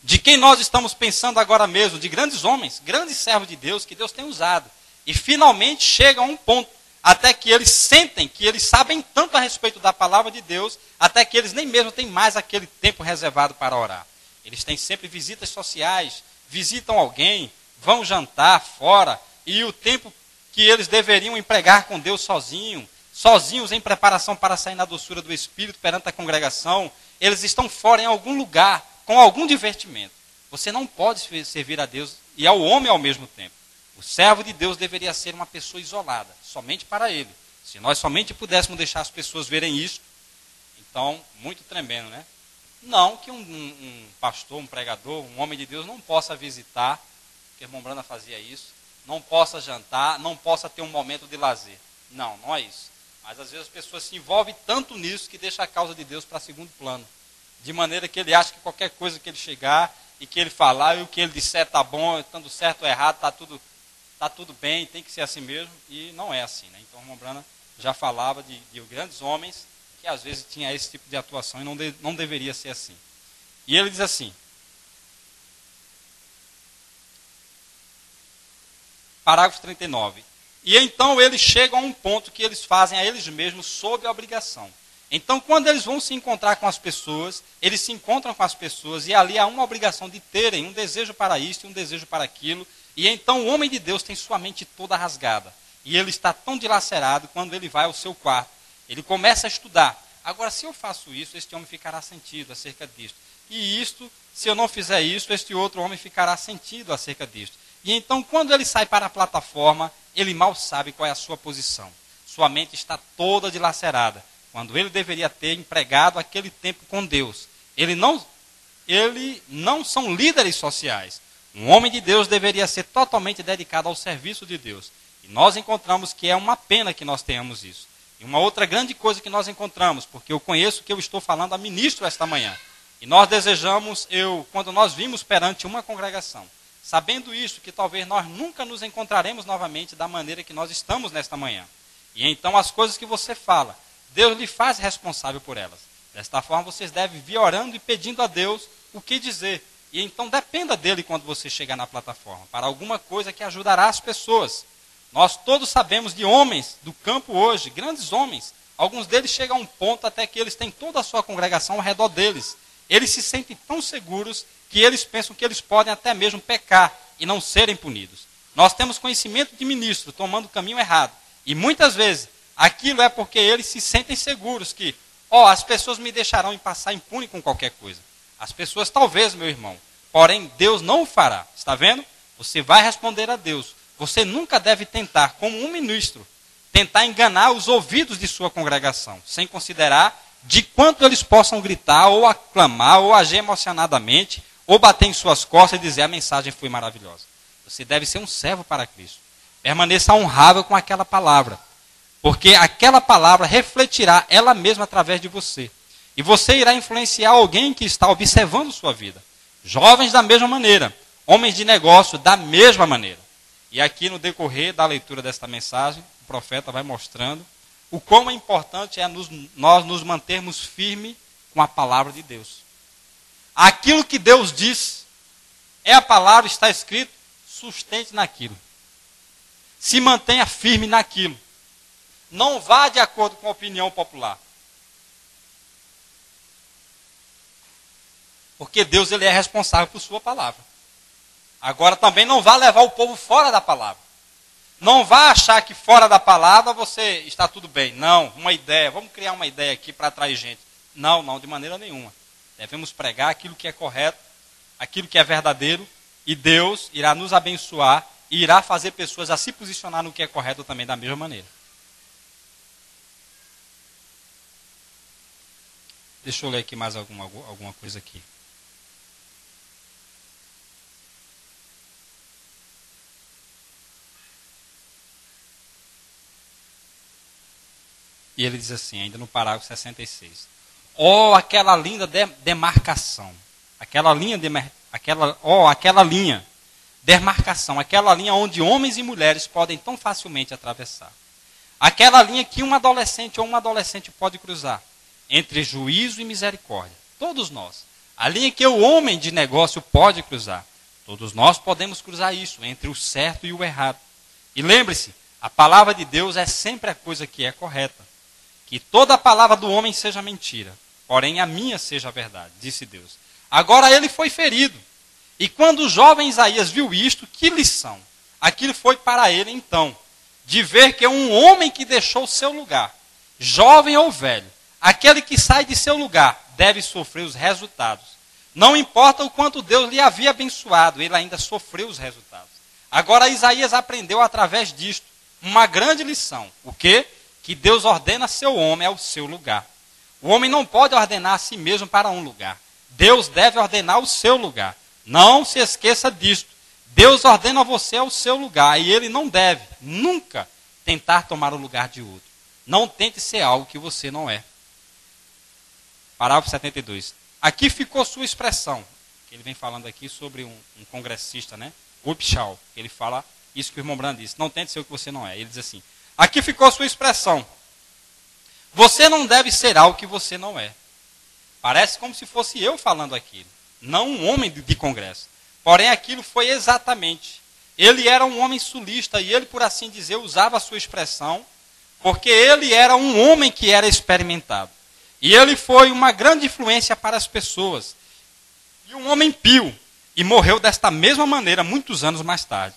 de quem nós estamos pensando agora mesmo, de grandes homens, grandes servos de Deus, que Deus tem usado, e finalmente chegam a um ponto, até que eles sentem que eles sabem tanto a respeito da palavra de Deus, até que eles nem mesmo têm mais aquele tempo reservado para orar. Eles têm sempre visitas sociais, visitam alguém, vão jantar fora, e o tempo que eles deveriam empregar com Deus sozinhos em preparação para sair na doçura do Espírito perante a congregação, eles estão fora em algum lugar, com algum divertimento. Você não pode servir a Deus e ao homem ao mesmo tempo. O servo de Deus deveria ser uma pessoa isolada, somente para ele. Se nós somente pudéssemos deixar as pessoas verem isso, então, muito tremendo, né? Não que um pastor, um pregador, um homem de Deus não possa visitar, porque a irmã Brana fazia isso, não possa jantar, não possa ter um momento de lazer. Não, não é isso. Mas às vezes as pessoas se envolvem tanto nisso que deixa a causa de Deus para segundo plano. De maneira que ele acha que qualquer coisa que ele chegar e que ele falar e o que ele disser está bom, estando certo ou errado, está tudo bem, tem que ser assim mesmo, e não é assim, né? Então a irmã Brana já falava de grandes homens que às vezes tinha esse tipo de atuação e não deveria ser assim. E ele diz assim, parágrafo 39, e então eles chegam a um ponto que eles fazem a eles mesmos sob a obrigação. Então, quando eles vão se encontrar com as pessoas, eles se encontram com as pessoas, e ali há uma obrigação de terem um desejo para isto e um desejo para aquilo, e então o homem de Deus tem sua mente toda rasgada, e ele está tão dilacerado quando ele vai ao seu quarto. Ele começa a estudar. Agora, se eu faço isso, este homem ficará sentido acerca disto. E isto, se eu não fizer isso, este outro homem ficará sentido acerca disto. E então, quando ele sai para a plataforma, ele mal sabe qual é a sua posição. Sua mente está toda dilacerada, quando ele deveria ter empregado aquele tempo com Deus. Ele não são líderes sociais. Um homem de Deus deveria ser totalmente dedicado ao serviço de Deus. E nós encontramos que é uma pena que nós tenhamos isso. E uma outra grande coisa que nós encontramos, porque eu conheço que eu estou falando a ministro esta manhã, e nós desejamos, quando nós vimos perante uma congregação, sabendo isso, que talvez nós nunca nos encontraremos novamente da maneira que nós estamos nesta manhã. E então as coisas que você fala, Deus lhe faz responsável por elas. Desta forma vocês devem vir orando e pedindo a Deus o que dizer. E então dependa dele quando você chegar na plataforma, para alguma coisa que ajudará as pessoas. Nós todos sabemos de homens do campo hoje, grandes homens. Alguns deles chegam a um ponto até que eles têm toda a sua congregação ao redor deles. Eles se sentem tão seguros que eles pensam que eles podem até mesmo pecar e não serem punidos. Nós temos conhecimento de ministro tomando o caminho errado. E muitas vezes aquilo é porque eles se sentem seguros que, as pessoas me deixarão em passar impune com qualquer coisa. As pessoas talvez, meu irmão, porém Deus não o fará. Está vendo? Você vai responder a Deus. Você nunca deve tentar, como um ministro, tentar enganar os ouvidos de sua congregação, sem considerar de quanto eles possam gritar, ou aclamar, ou agir emocionadamente, ou bater em suas costas e dizer a mensagem foi maravilhosa. Você deve ser um servo para Cristo. Permaneça honrável com aquela palavra, porque aquela palavra refletirá ela mesma através de você. E você irá influenciar alguém que está observando sua vida. Jovens da mesma maneira, homens de negócio da mesma maneira. E aqui no decorrer da leitura desta mensagem, o profeta vai mostrando o quão importante é nós nos mantermos firmes com a palavra de Deus. Aquilo que Deus diz, é a palavra, está escrito, sustente naquilo. Se mantenha firme naquilo. Não vá de acordo com a opinião popular. Porque Deus ele é responsável por sua palavra. Agora também não vá levar o povo fora da palavra. Não vá achar que fora da palavra você está tudo bem. Não, uma ideia, vamos criar uma ideia aqui para atrair gente. Não, não, de maneira nenhuma. Devemos pregar aquilo que é correto, aquilo que é verdadeiro, e Deus irá nos abençoar e irá fazer pessoas a se posicionar no que é correto também da mesma maneira. Deixa eu ler aqui mais alguma coisa aqui. E ele diz assim, ainda no parágrafo 66. Oh, aquela linda demarcação. Aquela linha demarcação. Aquela linha onde homens e mulheres podem tão facilmente atravessar. Aquela linha que um adolescente ou uma adolescente pode cruzar. Entre juízo e misericórdia. Todos nós. A linha que o homem de negócio pode cruzar. Todos nós podemos cruzar isso, entre o certo e o errado. E lembre-se, a palavra de Deus é sempre a coisa que é correta. Que toda a palavra do homem seja mentira, porém a minha seja a verdade, disse Deus. Agora ele foi ferido. E quando o jovem Isaías viu isto, que lição? Aquilo foi para ele então, de ver que um homem que deixou seu lugar, jovem ou velho, aquele que sai de seu lugar, deve sofrer os resultados. Não importa o quanto Deus lhe havia abençoado, ele ainda sofreu os resultados. Agora Isaías aprendeu através disto uma grande lição. O quê? Que Deus ordena seu homem ao seu lugar. O homem não pode ordenar a si mesmo para um lugar. Deus deve ordenar o seu lugar. Não se esqueça disto. Deus ordena você ao seu lugar e ele não deve, nunca, tentar tomar o lugar de outro. Não tente ser algo que você não é. Parágrafo 72. Aqui ficou sua expressão. Ele vem falando aqui sobre um congressista, né? Upshaw. Ele fala isso que o irmão Branham disse. Não tente ser o que você não é. Ele diz assim. Aqui ficou a sua expressão. Você não deve ser algo que você não é. Parece como se fosse eu falando aquilo, não um homem de congresso. Porém, aquilo foi exatamente. Ele era um homem sulista e ele, por assim dizer, usava a sua expressão, porque ele era um homem que era experimentado. E ele foi uma grande influência para as pessoas. E um homem pio. E morreu desta mesma maneira muitos anos mais tarde.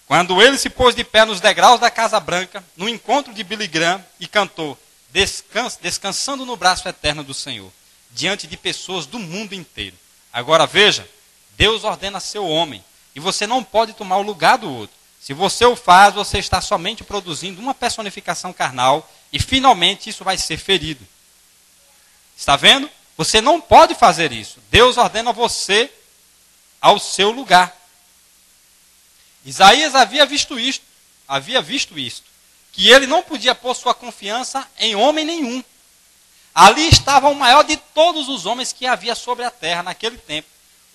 Quando ele se pôs de pé nos degraus da Casa Branca, no encontro de Billy Graham, e cantou, descansando no braço eterno do Senhor, diante de pessoas do mundo inteiro. Agora veja, Deus ordena seu homem, e você não pode tomar o lugar do outro. Se você o faz, você está somente produzindo uma personificação carnal, e finalmente isso vai ser ferido. Está vendo? Você não pode fazer isso. Deus ordena você ao seu lugar. Isaías havia visto isto, que ele não podia pôr sua confiança em homem nenhum. Ali estava o maior de todos os homens que havia sobre a terra naquele tempo.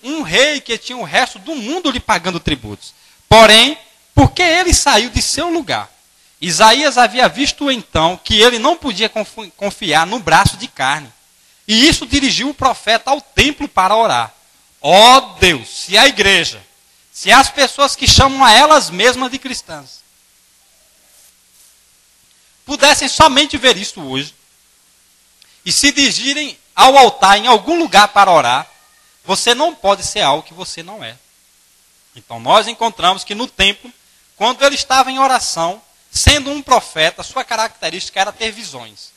Um rei que tinha o resto do mundo lhe pagando tributos. Porém, porque ele saiu de seu lugar, Isaías havia visto então que ele não podia confiar no braço de carne. E isso dirigiu o profeta ao templo para orar. Ó Deus, se a igreja, se as pessoas que chamam a elas mesmas de cristãs pudessem somente ver isso hoje e se dirigirem ao altar em algum lugar para orar, você não pode ser algo que você não é. Então nós encontramos que no templo, quando ele estava em oração, sendo um profeta, sua característica era ter visões.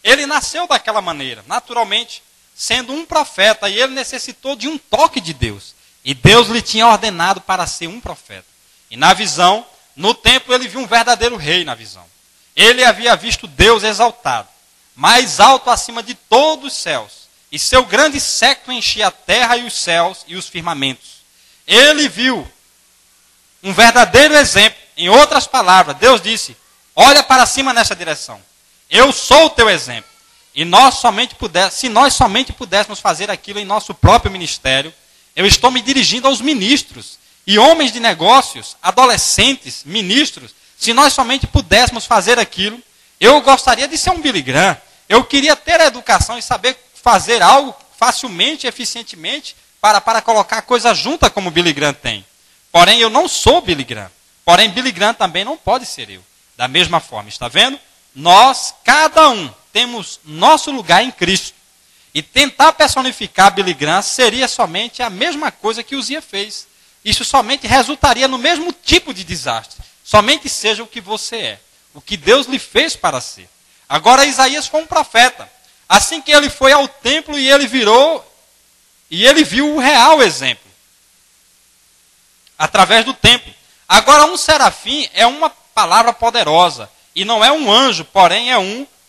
Ele nasceu daquela maneira, naturalmente, sendo um profeta, e ele necessitou de um toque de Deus. E Deus lhe tinha ordenado para ser um profeta. E na visão, no templo, ele viu um verdadeiro rei na visão. Ele havia visto Deus exaltado, mais alto acima de todos os céus. E seu grande séquito enchia a terra e os céus e os firmamentos. Ele viu um verdadeiro exemplo. Em outras palavras, Deus disse, olha para cima nessa direção. Eu sou o teu exemplo. E se nós somente pudéssemos fazer aquilo em nosso próprio ministério, eu estou me dirigindo aos ministros e homens de negócios, adolescentes, ministros. Se nós somente pudéssemos fazer aquilo, eu gostaria de ser um Billy Graham. Eu queria ter a educação e saber fazer algo facilmente, eficientemente, para colocar coisa junta como Billy Graham tem. Porém, eu não sou Billy Graham. Porém, Billy Graham também não pode ser eu. Da mesma forma, está vendo? Nós, cada um, temos nosso lugar em Cristo. E tentar personificar Billy Graham seria somente a mesma coisa que Uzia fez. isso somente resultaria no mesmo tipo de desastre. Somente seja o que você é, o que Deus lhe fez para ser. Agora Isaías foi um profeta. Assim que ele foi ao templo e ele viu o real exemplo. Através do templo. Agora um serafim é uma palavra poderosa. E não é um anjo, porém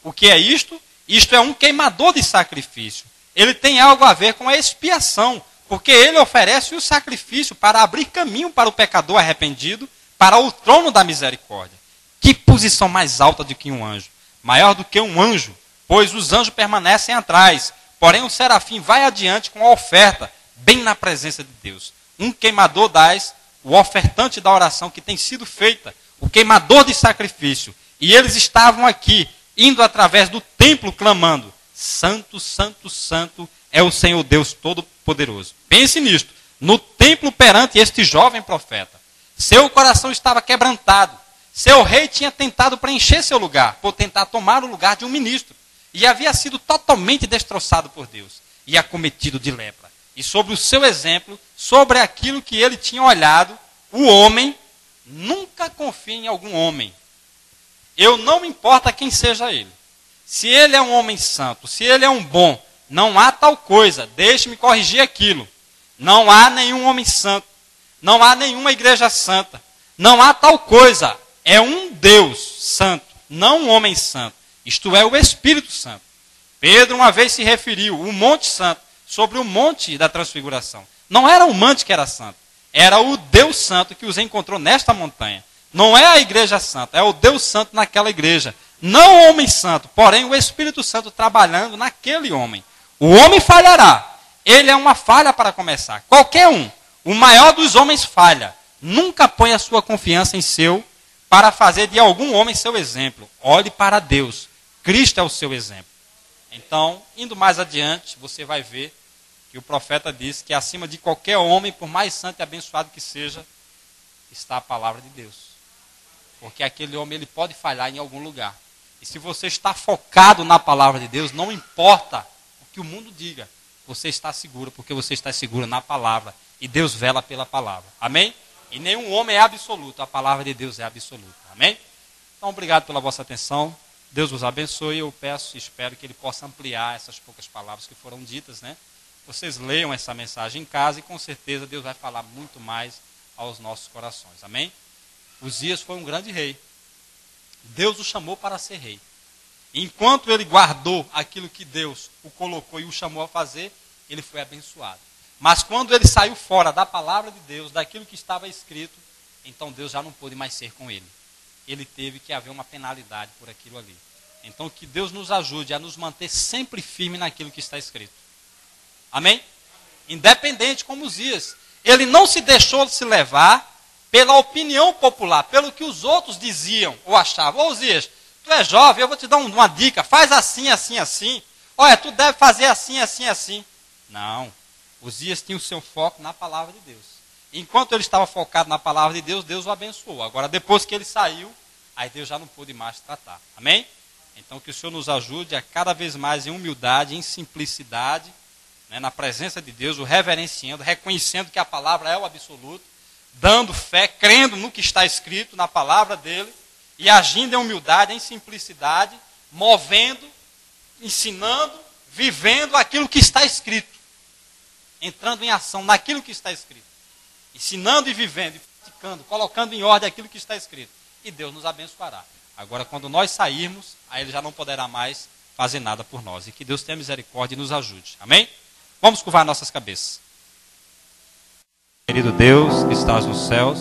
o que é isto? Isto é um queimador de sacrifício. Ele tem algo a ver com a expiação. Porque ele oferece o sacrifício para abrir caminho para o pecador arrependido, para o trono da misericórdia. Que posição mais alta do que um anjo? Maior do que um anjo, pois os anjos permanecem atrás. Porém o serafim vai adiante com a oferta, bem na presença de Deus. Um queimador o ofertante da oração que tem sido feita, o queimador de sacrifício. E eles estavam aqui, indo através do templo, clamando: Santo, Santo, Santo é o Senhor Deus Todo-Poderoso. Pense nisto, no templo perante este jovem profeta. Seu coração estava quebrantado. Seu rei tinha tentado preencher seu lugar, por tentar tomar o lugar de um ministro. E havia sido totalmente destroçado por Deus, e acometido de lepra. E sobre o seu exemplo, sobre aquilo que ele tinha olhado, o homem, nunca confie em algum homem. Eu não me importa quem seja ele. Se ele é um homem santo, se ele é um bom, não há tal coisa, deixe-me corrigir aquilo. Não há nenhum homem santo, não há nenhuma igreja santa, não há tal coisa. É um Deus santo, não um homem santo. Isto é o Espírito Santo. Pedro uma vez se referiu, o Monte Santo, sobre o Monte da Transfiguração. Não era o monte que era santo, era o Deus Santo que os encontrou nesta montanha. Não é a igreja santa, é o Deus Santo naquela igreja. Não o homem santo, porém o Espírito Santo trabalhando naquele homem. O homem falhará. Ele é uma falha para começar. Qualquer um. O maior dos homens falha. Nunca põe a sua confiança em para fazer de algum homem seu exemplo. Olhe para Deus. Cristo é o seu exemplo. Então, indo mais adiante, você vai ver que o profeta diz que acima de qualquer homem, por mais santo e abençoado que seja, está a palavra de Deus. Porque aquele homem ele pode falhar em algum lugar. E se você está focado na palavra de Deus, não importa o que o mundo diga, você está seguro, porque você está seguro na palavra. E Deus vela pela palavra. Amém? E nenhum homem é absoluto, a palavra de Deus é absoluta. Amém? Então, obrigado pela vossa atenção. Deus vos abençoe. Eu peço e espero que Ele possa ampliar essas poucas palavras que foram ditas, né? Vocês leiam essa mensagem em casa e com certeza Deus vai falar muito mais aos nossos corações. Amém? Uzias foi um grande rei. Deus o chamou para ser rei. Enquanto ele guardou aquilo que Deus o colocou e o chamou a fazer, ele foi abençoado. Mas quando ele saiu fora da palavra de Deus, daquilo que estava escrito, então Deus já não pôde mais ser com ele. Ele teve que haver uma penalidade por aquilo ali. Então que Deus nos ajude a nos manter sempre firme naquilo que está escrito. Amém? Independente como Uzias. Ele não se deixou se levar pela opinião popular, pelo que os outros diziam ou achavam. Ô Uzias, tu é jovem, eu vou te dar uma dica, faz assim, assim, assim. Olha, tu deve fazer assim, assim, assim. Não. Uzias tinha o seu foco na palavra de Deus. Enquanto ele estava focado na palavra de Deus, Deus o abençoou. Agora, depois que ele saiu, aí Deus já não pôde mais tratar. Amém? Então, que o Senhor nos ajude a cada vez mais em humildade, em simplicidade, né, na presença de Deus, o reverenciando, reconhecendo que a palavra é o absoluto, dando fé, crendo no que está escrito, na palavra dele, e agindo em humildade, em simplicidade, movendo, ensinando, vivendo aquilo que está escrito. Entrando em ação naquilo que está escrito. Ensinando e vivendo, e praticando, colocando em ordem aquilo que está escrito. E Deus nos abençoará. Agora, quando nós sairmos, aí Ele já não poderá mais fazer nada por nós. E que Deus tenha misericórdia e nos ajude. Amém? Vamos curvar nossas cabeças. Querido Deus, que estás nos céus,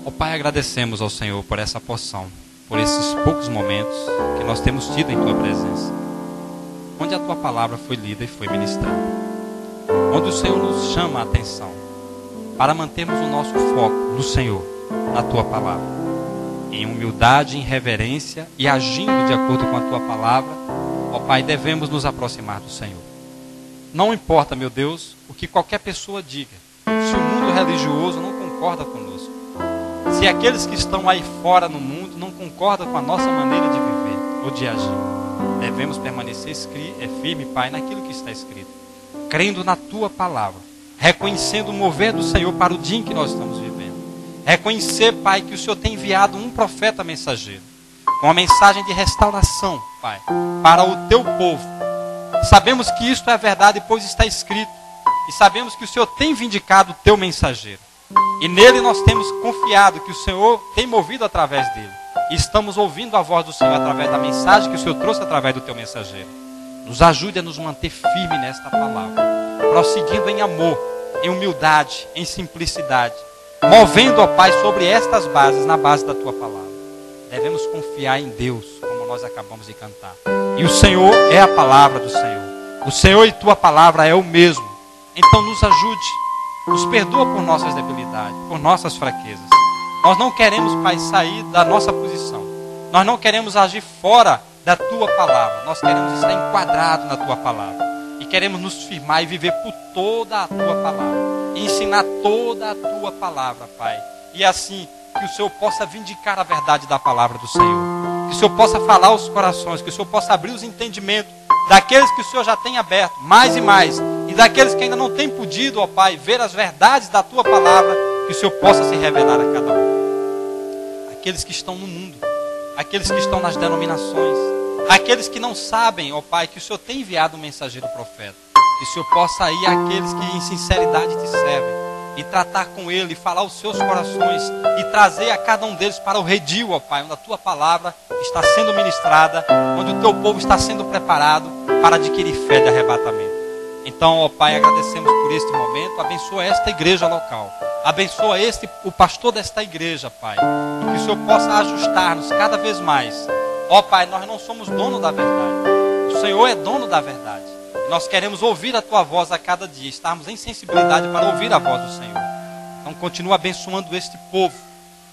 ó Pai, agradecemos ao Senhor por essa porção, por esses poucos momentos que nós temos tido em Tua presença, onde a Tua palavra foi lida e foi ministrada. Onde o Senhor nos chama a atenção para mantermos o nosso foco no Senhor, na Tua palavra, em humildade, em reverência e agindo de acordo com a Tua palavra. Ó Pai, devemos nos aproximar do Senhor. Não importa, meu Deus, o que qualquer pessoa diga, se o mundo religioso não concorda conosco, se aqueles que estão aí fora no mundo não concordam com a nossa maneira de viver ou de agir, devemos permanecer firme, Pai, naquilo que está escrito, crendo na Tua palavra, reconhecendo o mover do Senhor para o dia em que nós estamos vivendo. Reconhecer, Pai, que o Senhor tem enviado um profeta mensageiro, com uma mensagem de restauração, Pai, para o teu povo. Sabemos que isto é verdade, pois está escrito, e sabemos que o Senhor tem vindicado o teu mensageiro. E nele nós temos confiado que o Senhor tem movido através dele. E estamos ouvindo a voz do Senhor através da mensagem que o Senhor trouxe através do teu mensageiro. Nos ajude a nos manter firme nesta palavra, prosseguindo em amor, em humildade, em simplicidade, movendo, ó Pai, sobre estas bases, na base da tua palavra. Devemos confiar em Deus, como nós acabamos de cantar. E o Senhor é a palavra do Senhor. O Senhor e tua palavra é o mesmo. Então nos ajude, nos perdoa por nossas debilidades, por nossas fraquezas. Nós não queremos, Pai, sair da nossa posição. Nós não queremos agir fora da tua palavra. Nós queremos estar enquadrados na tua palavra. E queremos nos firmar e viver por toda a tua palavra. E ensinar toda a tua palavra, Pai. E assim, que o Senhor possa vindicar a verdade da palavra do Senhor. Que o Senhor possa falar aos corações. Que o Senhor possa abrir os entendimentos daqueles que o Senhor já tem aberto, mais e mais. E daqueles que ainda não têm podido, ó Pai, ver as verdades da tua palavra. Que o Senhor possa se revelar a cada um. Aqueles que estão no mundo, aqueles que estão nas denominações, aqueles que não sabem, ó Pai, que o Senhor tem enviado um mensageiro profeta. Que o Senhor possa ir àqueles que em sinceridade te servem e tratar com ele, falar aos seus corações e trazer a cada um deles para o redil, ó Pai, onde a tua palavra está sendo ministrada, onde o teu povo está sendo preparado para adquirir fé de arrebatamento. Então, ó Pai, agradecemos por este momento. Abençoa esta igreja local. Abençoa o pastor desta igreja, Pai. E que o Senhor possa ajustar-nos cada vez mais. Ó Pai, nós não somos dono da verdade. O Senhor é dono da verdade. E nós queremos ouvir a tua voz a cada dia. Estarmos em sensibilidade para ouvir a voz do Senhor. Então continua abençoando este povo.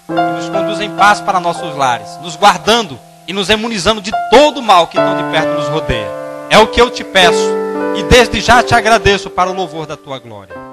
E nos conduz em paz para nossos lares. Nos guardando e nos imunizando de todo o mal que tão de perto nos rodeia. É o que eu te peço. E desde já te agradeço para o louvor da tua glória.